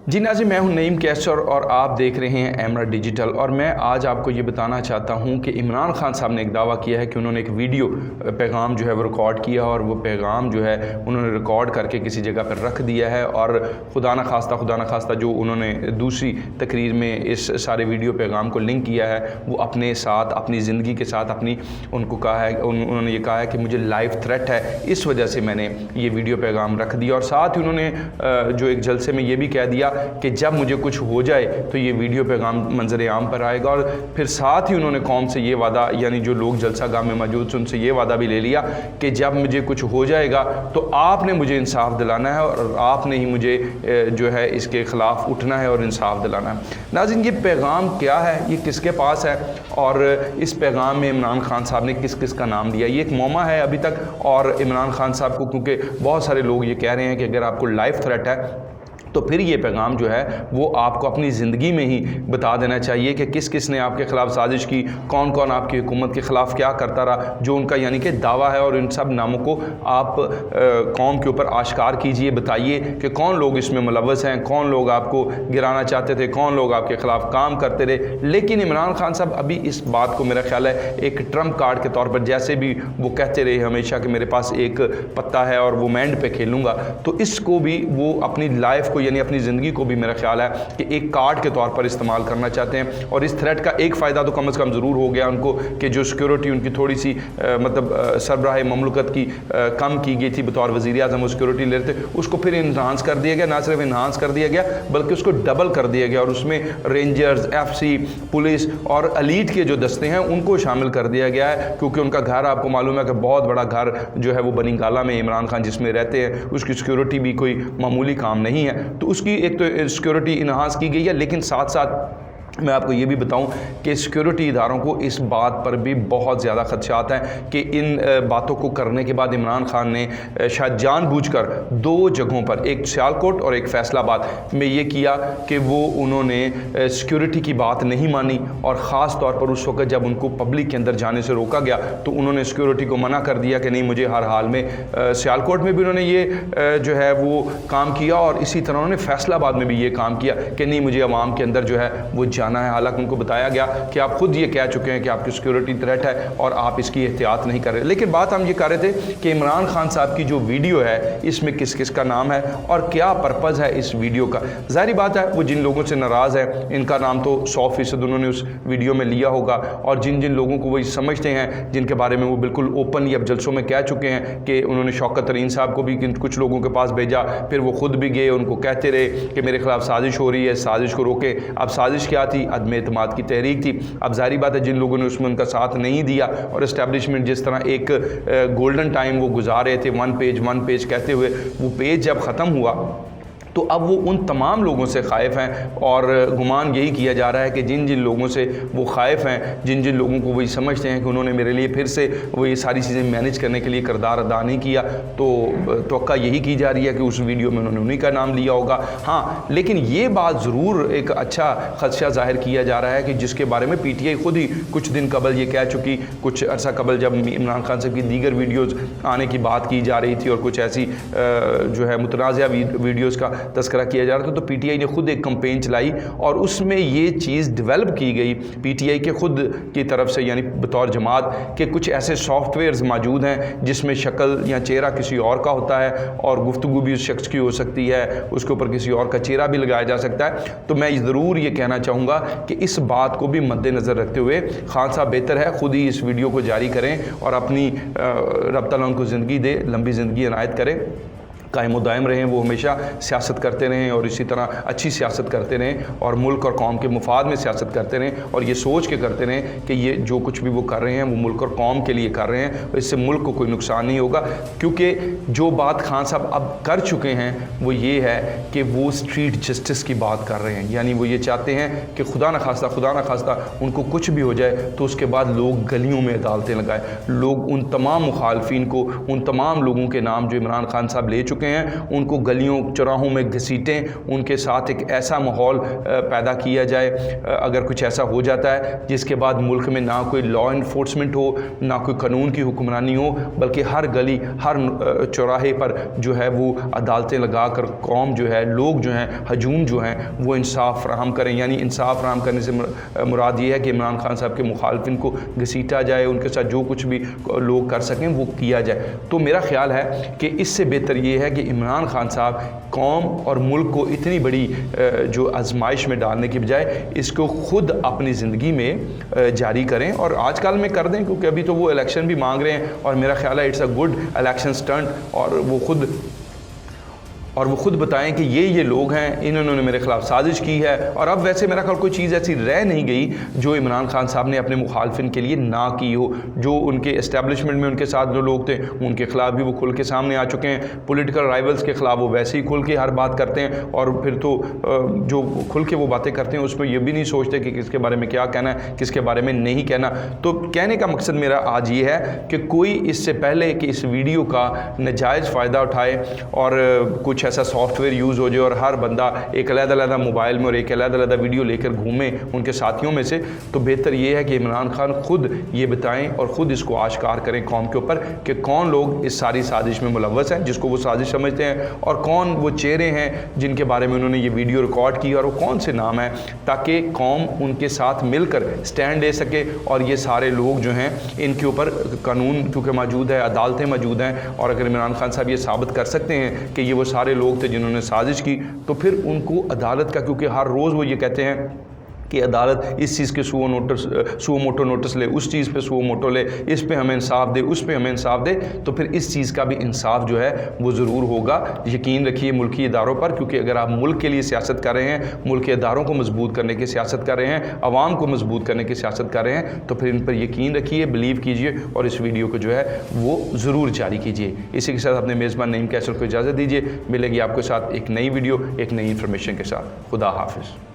जी नाज़रीन, मैं हूं नईम कैसर और आप देख रहे हैं एमरा डिजिटल। और मैं आज आपको ये बताना चाहता हूं कि इमरान खान साहब ने एक दावा किया है कि उन्होंने एक वीडियो पैगाम जो है वो रिकॉर्ड किया और वो पैगाम जो है उन्होंने रिकॉर्ड करके किसी जगह पर रख दिया है। और खुदा न खास्ता जो उन्होंने दूसरी तकरीर में इस सारे वीडियो पैगाम को लिंक किया है वो अपने साथ, अपनी ज़िंदगी के साथ उनको कहा है, उन्होंने ये कहा है कि मुझे लाइफ थ्रेट है, इस वजह से मैंने ये वीडियो पैगाम रख दिया। और साथ ही उन्होंने जो एक जलसे में ये भी कह दिया कि जब मुझे कुछ हो जाए तो ये वीडियो पैगाम मंजर आम पर आएगा। और फिर साथ ही उन्होंने कौम से ये वादा, यानी जो लोग जलसा गाह में मौजूद थे उनसे ये वादा भी ले लिया कि जब मुझे कुछ हो जाएगा तो आपने मुझे इंसाफ दिलाना है और आपने ही मुझे जो है इसके ख़िलाफ़ उठना है और इंसाफ दिलाना है। नाज़रीन, ये पैगाम क्या है, ये किसके पास है और इस पैगाम में इमरान खान साहब ने किस किस का नाम दिया, ये एक मौमा है अभी तक। और इमरान खान साहब को, क्योंकि बहुत सारे लोग ये कह रहे हैं कि अगर आपको लाइफ थ्रेट है तो फिर ये पैगाम जो है वो आपको अपनी ज़िंदगी में ही बता देना चाहिए कि किस किस ने आपके ख़िलाफ़ साजिश की, कौन कौन आपकी हुकूमत के ख़िलाफ़ क्या करता रहा, जो उनका यानी कि दावा है। और इन सब नामों को आप कौम के ऊपर आश्कार कीजिए, बताइए कि कौन लोग इसमें मुलव्वस हैं, कौन लोग आपको गिराना चाहते थे, कौन लोग आपके ख़िलाफ़ काम करते रहे। लेकिन इमरान खान साहब अभी इस बात को, मेरा ख्याल है, एक ट्रम्प कार्ड के तौर पर, जैसे भी वो कहते रहे हमेशा कि मेरे पास एक पत्ता है और वो मैं एंड पे खेलूँगा, तो इसको भी वो अपनी लाइफ को, यानी अपनी ज़िंदगी को भी, मेरा ख्याल है कि एक कार्ड के तौर पर इस्तेमाल करना चाहते हैं। और इस थ्रेट का एक फ़ायदा तो कम से कम ज़रूर हो गया उनको कि जो सिक्योरिटी उनकी थोड़ी सी सरबराह ममलकत की कम की गई थी, बतौर वज़ीर आज़म वो सिक्योरिटी ले रहे थे, उसको फिर इन्हांस कर दिया गया। ना सिर्फ इन्हांस कर दिया गया बल्कि उसको डबल कर दिया गया और उसमें रेंजर्स, FC, पुलिस और एलीट के जो दस्ते हैं उनको शामिल कर दिया गया है। क्योंकि उनका घर, आपको मालूम है कि बहुत बड़ा घर जो है वो बनी गाला में इमरान खान जिसमें रहते हैं, उसकी सिक्योरिटी भी कोई मामूली काम नहीं है। तो उसकी एक तो सिक्योरिटी इन्हांस की गई है, लेकिन साथ साथ मैं आपको ये भी बताऊं कि सिक्योरिटी इदारों को इस बात पर भी बहुत ज़्यादा खदशात हैं कि इन बातों को करने के बाद इमरान खान ने शायद जानबूझकर दो जगहों पर, एक सियालकोट और एक फैसलाबाद में ये किया कि वो उन्होंने सिक्योरिटी की बात नहीं मानी। और ख़ास तौर पर उस वक्त जब उनको पब्लिक के अंदर जाने से रोका गया तो उन्होंने सिक्योरिटी को मना कर दिया कि नहीं, मुझे हर हाल में, सियालकोट में भी उन्होंने ये जो है वो काम किया और इसी तरह उन्होंने फैसलाबाद में भी ये काम किया कि नहीं, मुझे अवाम के अंदर जो है वो है। हालांकि उनको बताया गया कि आप खुद ये कह चुके हैं कि आपकी सिक्योरिटी थ्रेट है और आप इसकी एहतियात नहीं कर रहे। लेकिन बात हम ये कर रहे थे कि इमरान खान साहब की जो वीडियो है इसमें किस किस का नाम है और क्या पर्पज़ है इस वीडियो का। ज़ाहिर बात है वो जिन लोगों से नाराज़ है इनका नाम तो 100% उन्होंने उस वीडियो में लिया होगा। और जिन जिन लोगों को वो समझते हैं, जिनके बारे में वो बिल्कुल ओपनली अब जलसों में कह चुके हैं कि उन्होंने शौकत तरीन साहब को भी कुछ लोगों के पास भेजा, फिर वो खुद भी गए, उनको कहते रहे कि मेरे खिलाफ साजिश हो रही है, साजिश को रोके। अब साजिश क्या थी? अदम एतमाद की तहरीक थी। अब जाहिर बात है जिन लोगों ने उसमें उनका साथ नहीं दिया और इस्टेब्लिशमेंट जिस तरह एक गोल्डन टाइम वो गुजार रहे थे, वन पेज कहते हुए, वो पेज जब ख़त्म हुआ तो अब वो उन तमाम लोगों से ख़ाइफ़ हैं। और गुमान यही किया जा रहा है कि जिन जिन लोगों से वो ख़ाइफ़ हैं, जिन जिन लोगों को वही समझते हैं कि उन्होंने मेरे लिए फिर से वो ये सारी चीज़ें मैनेज करने के लिए किरदार अदा नहीं किया, तो तवक्का यही की जा रही है कि उस वीडियो में उन्होंने उन्हीं का नाम लिया होगा। हाँ, लेकिन ये बात ज़रूर एक अच्छा खदशा ज़ाहिर किया जा रहा है कि जिसके बारे में PTI खुद ही कुछ दिन कबल ये कह चुकी, कुछ अर्सा कबल जब इमरान खान साहब की दीगर वीडियोज़ आने की बात की जा रही थी और कुछ ऐसी जो है मुतनाज़ा वीडियोज़ का तस्करा किया जा रहा था, तो PTI ने खुद एक कैंपेन चलाई और उसमें ये चीज़ डेवलप की गई PTI के खुद की तरफ से, यानी बतौर जमात के कुछ ऐसे सॉफ्टवेयर्स मौजूद हैं जिसमें शक्ल या चेहरा किसी और का होता है और गुफ्तगू भी उस शख्स की हो सकती है, उसके ऊपर किसी और का चेहरा भी लगाया जा सकता है। तो मैं ज़रूर ये कहना चाहूँगा कि इस बात को भी मद्देनज़र रखते हुए खान साहब बेहतर है खुद ही इस वीडियो को जारी करें और अपनी रब तआला उनको ज़िंदगी दे, लंबी ज़िंदगी इनायत करें, कायम दायम रहें, वो हमेशा सियासत करते रहें और इसी तरह अच्छी सियासत करते रहें और मुल्क और कौम के मुफाद में सियासत करते रहें और ये सोच के करते रहें कि ये जो कुछ भी वो कर रहे हैं वो मुल्क और कौम के लिए कर रहे हैं, इससे मुल्क को कोई नुकसान नहीं होगा। क्योंकि जो बात खान साहब अब कर चुके हैं वो ये है कि वो स्ट्रीट जस्टिस की बात कर रहे हैं, यानी वो ये चाहते हैं कि खुदा न खास्ता उनको कुछ भी हो जाए तो उसके बाद लोग गलियों में अदालतें लगाएं, लोग उन तमाम मुखालफिन को, उन तमाम लोगों के नाम जो इमरान खान साहब ले चुके चुके हैं उनको गलियों चौराहों में घसीटें, उनके साथ एक ऐसा माहौल पैदा किया जाए अगर कुछ ऐसा हो जाता है जिसके बाद मुल्क में ना कोई लॉ इन्फोर्समेंट हो, ना कोई कानून की हुक्मरानी हो, बल्कि हर गली हर चौराहे पर जो है वो अदालतें लगा कर कौम जो है, लोग जो हैं, हजूम जो हैं, वो इंसाफ फराहम करें। यानी इंसाफ फराहम करने से मुराद ये है कि इमरान खान साहब के मुखालफिन को घसीटा जाए, उनके साथ जो कुछ भी लोग कर सकें वो किया जाए। तो मेरा ख्याल है कि इससे बेहतर ये है कि इमरान खान साहब कौम और मुल्क को इतनी बड़ी जो आजमाइश में डालने की बजाय इसको खुद अपनी ज़िंदगी में जारी करें और आजकल में कर दें, क्योंकि अभी तो वो इलेक्शन भी मांग रहे हैं और मेरा ख्याल है it's a good election stunt. और वो खुद बताएं कि ये लोग हैं, इन्होंने मेरे खिलाफ साजिश की है। और अब वैसे मेरा ख्याल कोई चीज़ ऐसी रह नहीं गई जो इमरान खान साहब ने अपने मुखालफिन के लिए ना की हो। जो उनके इस्टेब्लिशमेंट में उनके साथ जो लोग थे उनके खिलाफ भी वो खुल के सामने आ चुके हैं। पॉलिटिकल राइवल्स के खिलाफ वो वैसे ही खुल के हर बात करते हैं और फिर तो जो खुल के वो बातें करते हैं उसमें ये भी नहीं सोचते कि किसके बारे में क्या कहना है, किसके बारे में नहीं कहना। तो कहने का मकसद मेरा आज ये है कि कोई इससे पहले कि इस वीडियो का नाजायज़ फ़ायदा उठाए और कुछ ऐसा सॉफ्टवेयर यूज़ हो जाए और हर बंदा एक अलग-अलग मोबाइल में और एक अलग-अलग वीडियो लेकर घूमे उनके साथियों में से, तो बेहतर ये है कि इमरान खान खुद ये बताएं और ख़ुद इसको आश्कार करें कौम के ऊपर कि कौन लोग इस सारी साजिश में मुलव्वस हैं, जिसको वो साजिश समझते हैं, और कौन वो चेहरे हैं जिनके बारे में उन्होंने ये वीडियो रिकॉर्ड की और वो कौन से नाम हैं, ताकि कौम उनके साथ मिलकर स्टैंड ले सके। और ये सारे लोग जो हैं इनके ऊपर कानून क्योंकि मौजूद है, अदालतें मौजूद हैं, और अगर इमरान खान साहब ये साबित कर सकते हैं कि ये वो सारे लोग थे जिन्होंने साजिश की, तो फिर उनको अदालत का, क्योंकि हर रोज़ वो ये कहते हैं कि अदालत इस चीज़ के सुओ मोटो नोटिस ले, उस चीज़ पे सुओ मोटो ले, इस पे हमें इंसाफ दे, उस पे हमें इंसाफ दे, तो फिर इस चीज़ का भी इंसाफ जो है वो ज़रूर होगा। यकीन रखिए मुल्की इदारों पर, क्योंकि अगर आप मुल्क के लिए सियासत कर रहे हैं, मुल्क के इदारों को मजबूत करने की सियासत कर रहे हैं, आवाम को मजबूत करने की सियासत कर रहे हैं, तो फिर इन पर यकीन रखिए, बिलीव कीजिए और इस वीडियो को जो है वो ज़रूर जारी कीजिए। इसी के साथ अपने मेज़बान नईम कैसर को इजाज़त दीजिए। मिलेगी आपके साथ एक नई वीडियो, एक नई इन्फॉर्मेशन के साथ। खुदा हाफिज़।